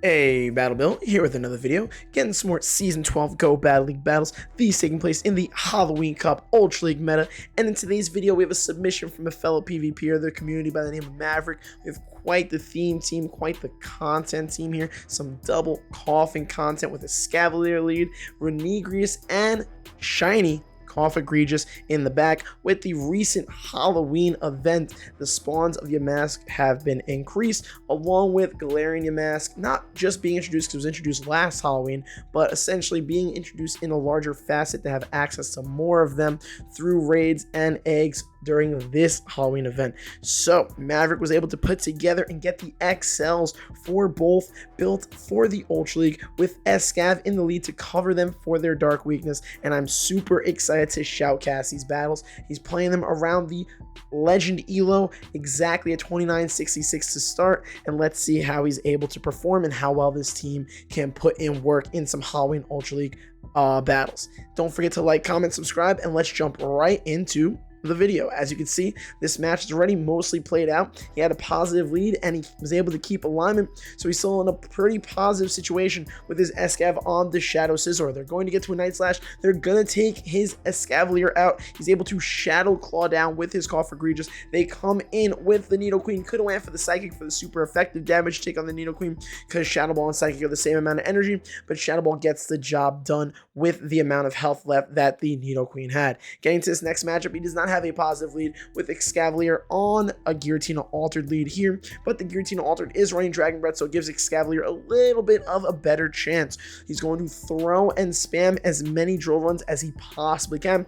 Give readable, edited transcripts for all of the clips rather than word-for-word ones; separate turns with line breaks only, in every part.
Hey, Battle Bill, here with another video, getting some more Season 12 Go Battle League battles, these taking place in the Halloween Cup Ultra League meta, and in today's video we have a submission from a fellow PvPer of their community by the name of Maverick. We have quite the theme team, quite the content team here, some double coffin content with a Scavalier lead, Renegrius, and Shiny Egregious in the back. With the recent Halloween event, the spawns of Yamask have been increased, along with Galarian Yamask not just being introduced because it was introduced last Halloween, but essentially being introduced in a larger facet to have access to more of them through raids and eggs during this Halloween event. So Maverick was able to put together and get the XLs for both built for the Ultra League, with Escav in the lead to cover them for their dark weakness, and I'm super excited to shoutcast these battles. He's playing them around the Legend Elo, exactly at 2966 to start, and let's see how he's able to perform and how well this team can put in work in some Halloween Ultra League battles. Don't forget to like, comment, subscribe, and let's jump right into the video. As you can see, this match is already mostly played out. He had a positive lead and he was able to keep alignment, so he's still in a pretty positive situation with his Escav on the Shadow Scizor. They're going to get to a Night Slash. They're gonna take his Escavalier out. He's able to Shadow Claw down with his Coffin Egregious. They come in with the Nidoqueen. Could have went for the Psychic for the super effective damage take on the Nidoqueen, because Shadow Ball and Psychic are the same amount of energy, but Shadow Ball gets the job done with the amount of health left that the Nidoqueen had. Getting to this next matchup, he does not have a positive lead with Excavalier on a Giratina Altered lead here, but the Giratina Altered is running Dragon Breath, so it gives Excavalier a little bit of a better chance. He's going to throw and spam as many drill runs as he possibly can.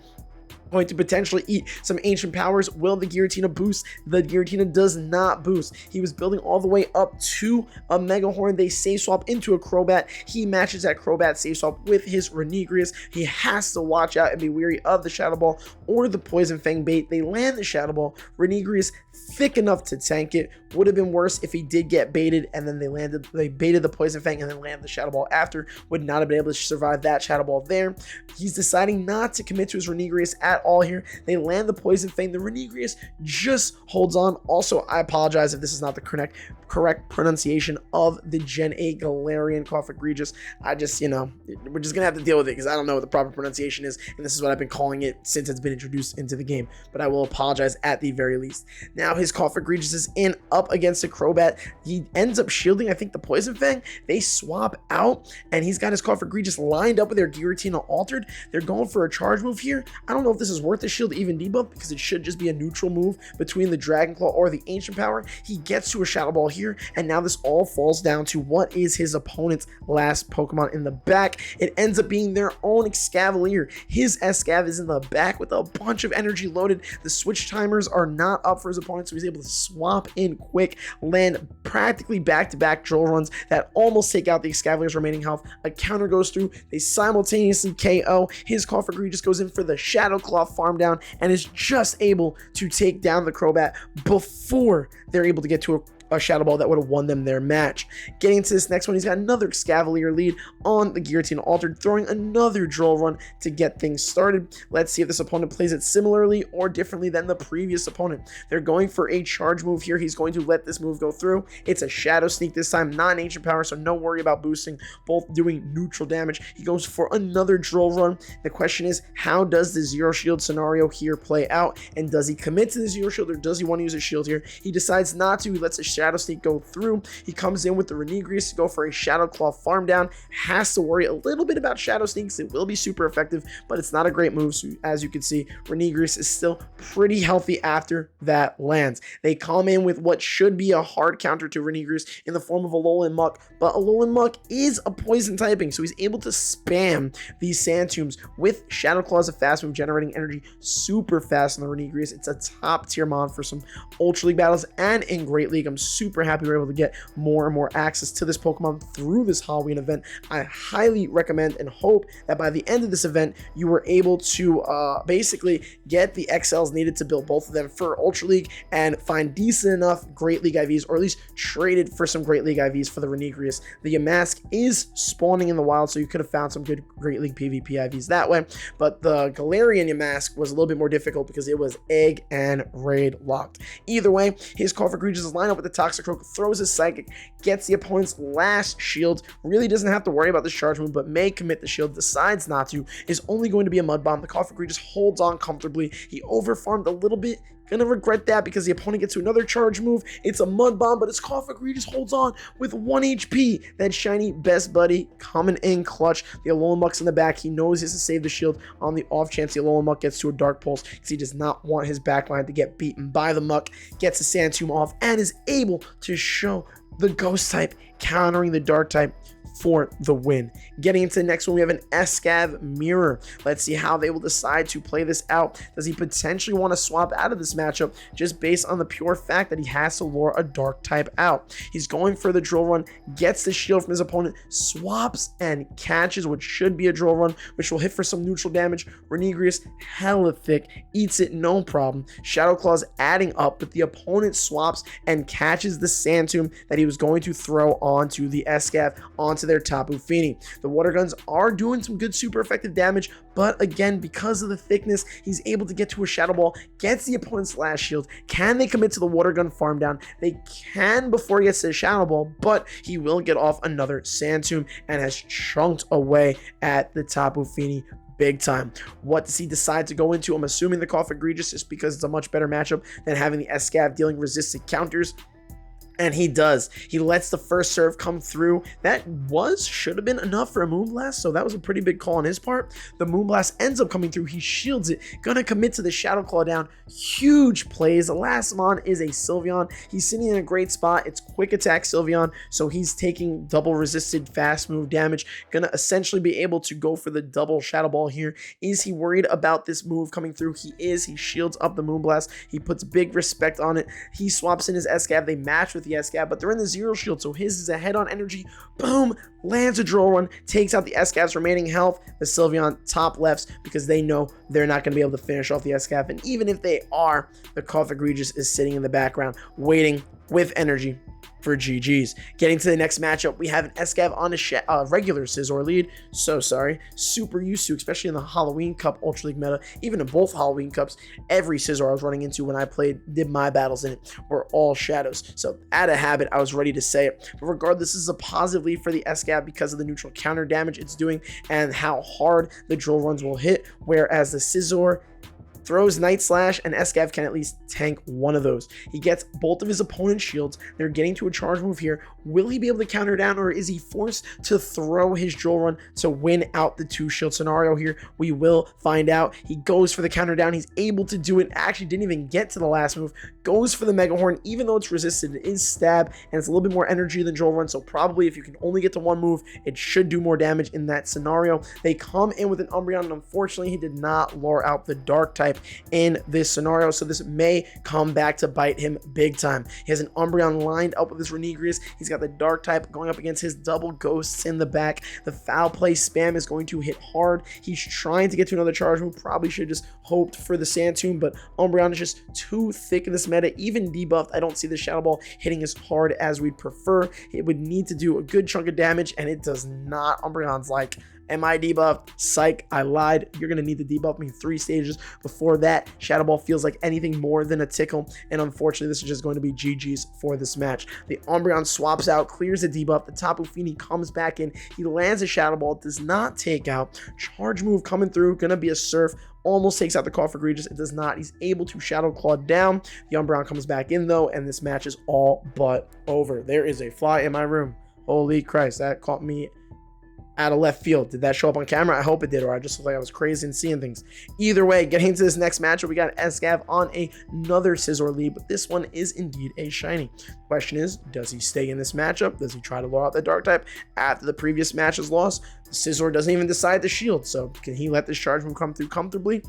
Going to potentially eat some ancient powers. Will the Giratina boost? The Giratina does not boost. He was building all the way up to a Mega Horn. They save swap into a Crobat. He matches that Crobat save swap with his Renegrius. He has to watch out and be wary of the Shadow Ball or the Poison Fang bait. They land the Shadow Ball. Renegrius thick enough to tank it. Would have been worse if he did get baited and then they baited the Poison Fang and then landed the Shadow Ball after. Would not have been able to survive that Shadow Ball there. He's deciding not to commit to his Renegrius at all here. They land the Poison Fang. The Renegrius just holds on. Also, I apologize if this is not the correct pronunciation of the Gen 8 Galarian Coffin Egregious. I just, we're just gonna have to deal with it because I don't know what the proper pronunciation is, and this is what I've been calling it since it's been introduced into the game, but I will apologize at the very least. Now his Coffin Egregious is in up against a Crobat. He ends up shielding, I think, the Poison Fang. They swap out, and he's got his Coffin Egregious lined up with their Giratina Altered. They're going for a charge move here. I don't know if this is worth the shield even debuff, because it should just be a neutral move between the Dragon Claw or the Ancient Power. He gets to a Shadow Ball here, and now this all falls down to what is his opponent's last Pokemon in the back. It ends up being their own Excavalier. His Escav is in the back with a bunch of energy loaded. The switch timers are not up for his opponent, so he's able to swap in quick, land practically back-to-back drill runs that almost take out the Excavalier's remaining health. A counter goes through. They simultaneously KO. His Coffin Egregious goes in for the Shadow Claw farm down and is just able to take down the Crobat before they're able to get to a Shadow Ball that would have won them their match. Getting into this next one, he's got another Excavalier lead on the Giratina Altered, throwing another drill run to get things started. Let's see if this opponent plays it similarly or differently than the previous opponent. They're going for a charge move here. He's going to let this move go through. It's a Shadow Sneak this time, not an Ancient Power, so no worry about boosting, both doing neutral damage. He goes for another drill run. The question is, how does the Zero Shield scenario here play out, and does he commit to the Zero Shield or does he want to use a shield here? He decides not to. He lets a Shadow Sneak go through. He comes in with the Renegrius to go for a Shadow Claw farm down. Has to worry a little bit about Shadow Sneaks. It will be super effective, but it's not a great move. So as you can see, Renegrius is still pretty healthy after that lands. They come in with what should be a hard counter to Renegrius in the form of Alolan Muck, but Alolan Muck is a poison typing, so he's able to spam these Sand Tombs with Shadow Claw as a fast move, generating energy super fast on the Renegrius. It's a top tier mon for some Ultra League battles and in Great League. I'm super happy we're able to get more and more access to this Pokemon through this Halloween event. I highly recommend and hope that by the end of this event, you were able to basically get the XLs needed to build both of them for Ultra League and find decent enough Great League IVs, or at least traded for some Great League IVs for the Renegrius. The Yamask is spawning in the wild, so you could have found some good Great League PvP IVs that way, but the Galarian Yamask was a little bit more difficult because it was egg and raid locked. Either way, his Coffin Egregious is lined up at the top Toxicroak, throws his Psychic, gets the opponent's last shield, really doesn't have to worry about this charge move, but may commit the shield, decides not to, is only going to be a Mud Bomb. The Coffee just holds on comfortably. He overfarmed a little bit. Gonna regret that because the opponent gets to another charge move. It's a Mud Bomb, but his Coffee just holds on with 1 HP. That shiny best buddy coming in clutch. The Alolan Muck's in the back. He knows he has to save the shield on the off chance the Alolan Muck gets to a Dark Pulse because he does not want his backline to get beaten by the Muck. Gets the Sand Tomb off and is able to show the Ghost type countering the Dark type for the win. Getting into the next one, we have an Escav Mirror. Let's see how they will decide to play this out. Does he potentially want to swap out of this matchup just based on the pure fact that he has to lure a Dark type out? He's going for the Drill Run, gets the shield from his opponent, swaps and catches what should be a Drill Run, which will hit for some neutral damage. Renegrius, hella thick, eats it no problem. Shadow Claw's adding up, but the opponent swaps and catches the Sand Tomb that he was going to throw onto the Escav, onto their Tapu Fini. The Water Guns are doing some good super effective damage, but again, because of the thickness, he's able to get to a Shadow Ball, gets the opponent's last shield. Can they commit to the Water Gun farm down? They can before he gets to the Shadow Ball, but he will get off another Sand Tomb and has chunked away at the Tapu Fini big time. What does he decide to go into? I'm assuming the Cough Egregious just because it's a much better matchup than having the Escav dealing resisted counters. And he does. He lets the first serve come through. That should have been enough for a Moonblast, so that was a pretty big call on his part. The Moonblast ends up coming through. He shields it. Gonna commit to the Shadow Claw down. Huge plays. The last mon is a Sylveon. He's sitting in a great spot. It's quick attack Sylveon, so he's taking double resisted fast move damage. Gonna essentially be able to go for the double Shadow Ball here. Is he worried about this move coming through? He is. He shields up the Moonblast. He puts big respect on it. He swaps in his Escav. They match with the Escav, but they're in the zero shield, so his is a head-on energy. Boom, lands a Drill Run, takes out the Escav's remaining health. The Sylveon top lefts because they know they're not going to be able to finish off the Escav, and even if they are, the Cough Egregious is sitting in the background waiting with energy for GG's. Getting to the next matchup, we have an Escav on a regular Scizor lead. So sorry. Super used to, especially in the Halloween Cup Ultra League meta, even in both Halloween Cups, every Scizor I was running into when I did my battles in it were all shadows. So out of habit, I was ready to say it. But regardless, this is a positive lead for the Escav because of the neutral counter damage it's doing and how hard the Drill Runs will hit, whereas the Scizor throws Night Slash, and Escav can at least tank one of those. He gets both of his opponent's shields. They're getting to a charge move here. Will he be able to counter down, or is he forced to throw his Drill Run to win out the 2-shield scenario here? We will find out. He goes for the counter down. He's able to do it. Actually didn't even get to the last move. Goes for the Mega Horn, even though it's resisted. It is stab, and it's a little bit more energy than Drill Run, so probably if you can only get to one move, it should do more damage in that scenario. They come in with an Umbreon, and unfortunately, he did not lure out the Dark type in this scenario, so this may come back to bite him big time. He has an Umbreon lined up with his Renegrius. He's got the Dark type going up against his double Ghosts in the back. The Foul Play spam is going to hit hard. He's trying to get to another charge move. Probably should have just hoped for the Sand Tomb, but Umbreon is just too thick in this meta. Even debuffed, I don't see the Shadow Ball hitting as hard as we'd prefer. It would need to do a good chunk of damage, and it does not. Umbreon's like, am I debuffed? Psych, I lied. You're going to need to debuff me 3 stages before that. Shadow Ball feels like anything more than a tickle, and unfortunately, this is just going to be GG's for this match. The Umbreon swaps out, clears the debuff. The Tapu Fini comes back in. He lands a Shadow Ball, does not take out. Charge move coming through, going to be a Surf. Almost takes out the Cough Egregious. It does not. He's able to Shadow Claw down. The Umbreon comes back in, though, and this match is all but over. There is a fly in my room. Holy Christ, that caught me out of left field. Did that show up on camera? I hope it did, or I just looked like I was crazy and seeing things. Either way, getting into this next matchup, we got Escav on another Scizor lead, but this one is indeed a shiny. The question is, does he stay in this matchup? Does he try to lure out the Dark type after the previous match's loss? The Scizor doesn't even decide to shield, so can he let this charge move come through comfortably?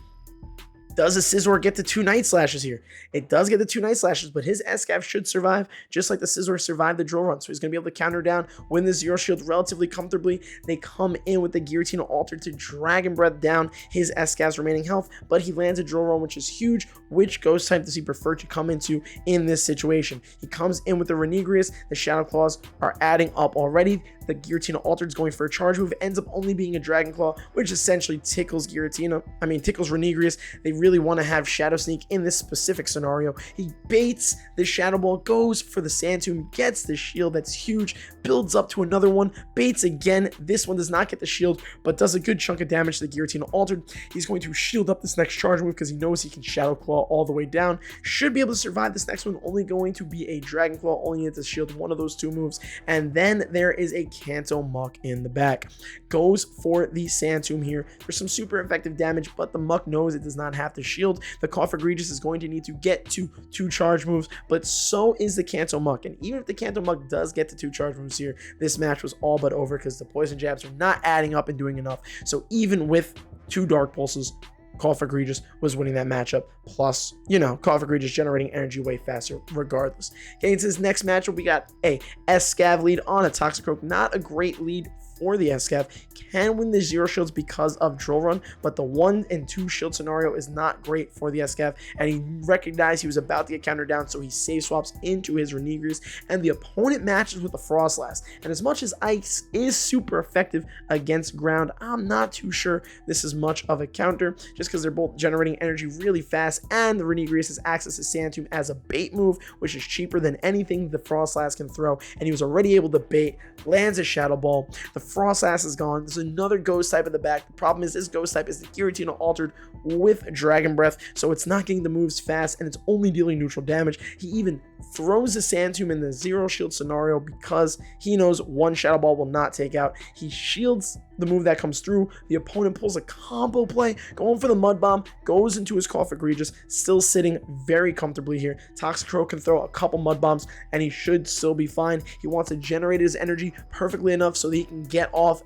Does a Scizor get the 2 Night Slashes here? It does get the 2 Night Slashes, but his Escav should survive, just like the Scizor survived the Drill Run. So he's going to be able to counter down, win the Zero Shield relatively comfortably. They come in with the Giratina Alter to Dragon Breath down his Escav's remaining health, but he lands a Drill Run, which is huge. Which Ghost type does he prefer to come into in this situation? He comes in with the Renegrius. The Shadow Claws are adding up already. The Giratina Altered is going for a charge move, ends up only being a Dragon Claw, which essentially tickles Renegrius. They really want to have Shadow Sneak in this specific scenario. He baits the Shadow Ball, goes for the Sand Tomb, gets the shield. That's huge. Builds up to another one, baits again. This one does not get the shield, but does a good chunk of damage to the Giratina Altered. He's going to shield up this next charge move because he knows he can Shadow Claw all the way down. Should be able to survive this next one. Only going to be a Dragon Claw. Only need to shield one of those two moves. And then there is a Kanto Muck in the back. Goes for the Sand Tomb here for some super effective damage, but the Muck knows it does not have to shield. The Cough Egregious is going to need to get to 2 charge moves, but so is the Kanto Muck. And even if the Kanto Muck does get to 2 charge moves here, this match was all but over because the poison jabs are not adding up and doing enough. So even with 2 Dark Pulses, Cough Egregious was winning that matchup. Plus, you know, Cough Egregious generating energy way faster regardless. Getting to this next matchup, we got a Escav lead on a Toxicroak. Not a great lead for the Escav. Can win the 0 shields because of Drill Run, but the 1 and 2 shield scenario is not great for the Escav, and he recognized he was about to get countered down, so he save swaps into his Renegrius, and the opponent matches with the Frostlass. And as much as Ice is super effective against ground, I'm not too sure this is much of a counter, just because they're both generating energy really fast, and the Renegrius has access to Sand Tomb as a bait move, which is cheaper than anything the Frostlass can throw, and he was already able to bait, lands a Shadow Ball. The Frostlass is gone. There's another Ghost type in the back. The problem is this Ghost type is the Giratina Altered with Dragon Breath, so it's not getting the moves fast, and it's only dealing neutral damage. He even throws the Sand Tomb in the 0 shield scenario because he knows 1 Shadow Ball will not take out. He shields the move that comes through. The opponent pulls a combo play, going for the Mud Bomb, goes into his Cough Egregious, still sitting very comfortably here. Toxicroak can throw a couple Mud Bombs, and he should still be fine. He wants to generate his energy perfectly enough so that he can get off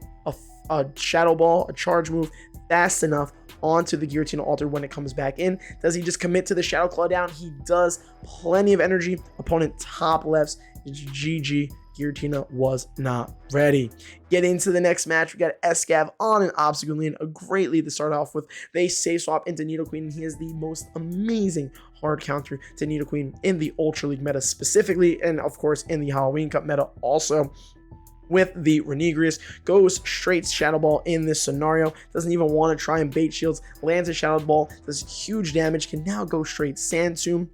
a Shadow Ball, a charge move, fast enough onto the Giratina Altered when it comes back in. Does he just commit to the Shadow Claw down? He does. Plenty of energy. Opponent top lefts. GG. Giratina was not ready. Get into the next match. We got Escav on an Obstacle lead, a great lead to start off with. They save swap into Nidoqueen, and he is the most amazing hard counter to Nidoqueen in the Ultra League meta specifically, and of course in the Halloween Cup meta also. With the Renegrius, goes straight Shadow Ball in this scenario, doesn't even want to try and bait shields, lands a Shadow Ball, does huge damage, can now go straight Sand Tomb.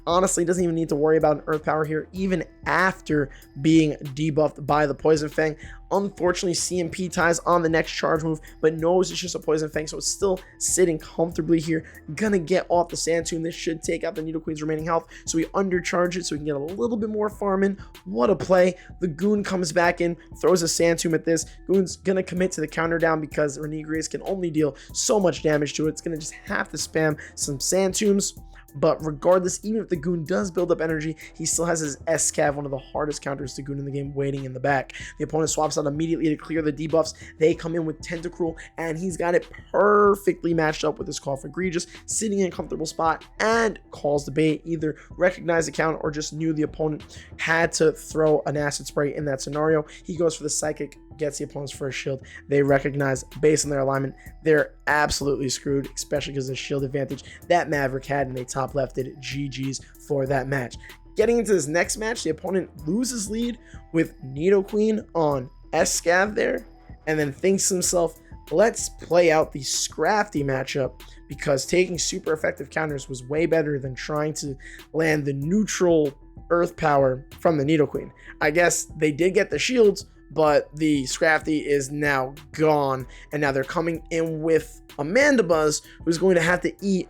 Honestly, doesn't even need to worry about an Earth Power here, even after being debuffed by the Poison Fang. Unfortunately, CMP ties on the next charge move, but knows it's just a Poison Fang, so it's still sitting comfortably here. Gonna get off the Sand Tomb. This should take out the Nidoqueen's remaining health, so we undercharge it so we can get a little bit more farm in. What a play. The Goon comes back in, throws a Sand Tomb at this. Goon's gonna commit to the counter down because Renegrius can only deal so much damage to it. It's gonna just have to spam some Sand Tombs. But regardless, even if the Goon does build up energy, he still has his Escav, one of the hardest counters to Goon in the game, waiting in the back. The opponent swaps out immediately to clear the debuffs. They come in with Tentacruel, and he's got it perfectly matched up with his Cough Egregious, sitting in a comfortable spot, and calls the bait. Either recognized the count or just knew the opponent had to throw an Acid Spray in that scenario. He goes for the Psychic, gets the opponent's first shield. They recognize, based on their alignment, they're absolutely screwed, especially because of the shield advantage that Maverick had, and they top lefted. GG's for that match. Getting into this next match, the opponent loses lead with Nidoqueen on Escav there, and then thinks to himself, let's play out the Scrafty matchup, because taking super effective counters was way better than trying to land the neutral Earth Power from the Nidoqueen. I guess they did get the shields, but the Scrafty is now gone, and now they're coming in with a Mandibuzz, who's going to have to eat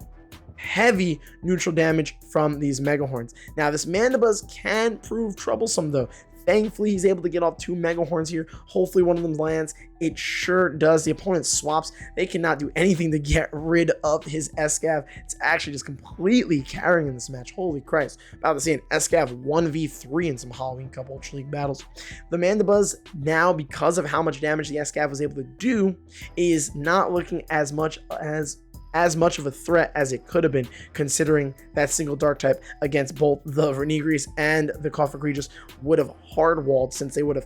heavy neutral damage from these Mega Horns. Now, this Mandibuzz can prove troublesome, though. Thankfully, he's able to get off 2 Mega Horns here. Hopefully, one of them lands. It sure does. The opponent swaps. They cannot do anything to get rid of his Escav. It's actually just completely carrying in this match. Holy Christ. About to see an Escav 1v3 in some Halloween Cup Ultra League battles. The Mandibuzz now, because of how much damage the Escav was able to do, is not looking as much of a threat as it could have been, considering that single dark type against both the Renegrius and the Cough Egregious would have hard-walled, since it would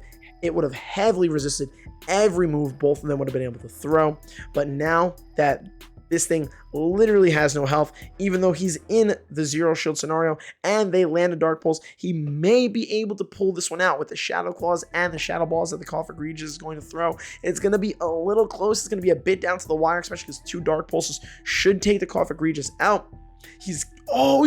have heavily resisted every move both of them would have been able to throw. But now that This thing literally has no health, even though he's in the zero shield scenario and they land a Dark Pulse. He may be able to pull this one out with the Shadow Claws and the Shadow Balls that the Coffin Regis is going to throw. It's going to be a little close. It's going to be a bit down to the wire, especially because 2 Dark Pulses should take the Coffin Regis out. He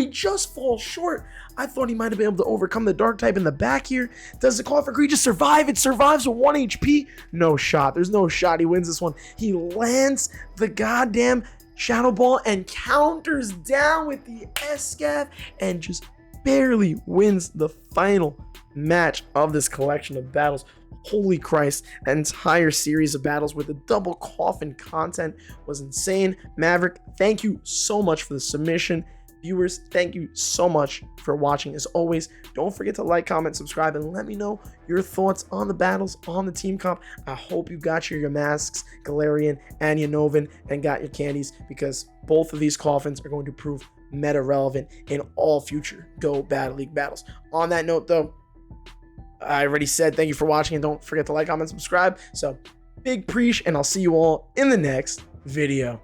just falls short. I thought he might have been able to overcome the Dark type in the back here. Does the Coffin Regis survive? It survives with 1 HP. No shot. There's no shot he wins this one. He lands the goddamn Shadow Ball and counters down with the Escav and just barely wins the final match of this collection of battles. Holy Christ, that entire series of battles with the double coffin content was insane. Maverick, thank you so much for the submission. Viewers, thank you so much for watching. As always, don't forget to like, comment, subscribe, and let me know your thoughts on the battles, on the team comp. I hope you got your masks, Galarian and Unnovan, and got your candies, because both of these coffins are going to prove meta relevant in all future Go Battle League battles. On that note, though, I already said thank you for watching, and don't forget to like, comment, subscribe. So big preach, and I'll see you all in the next video.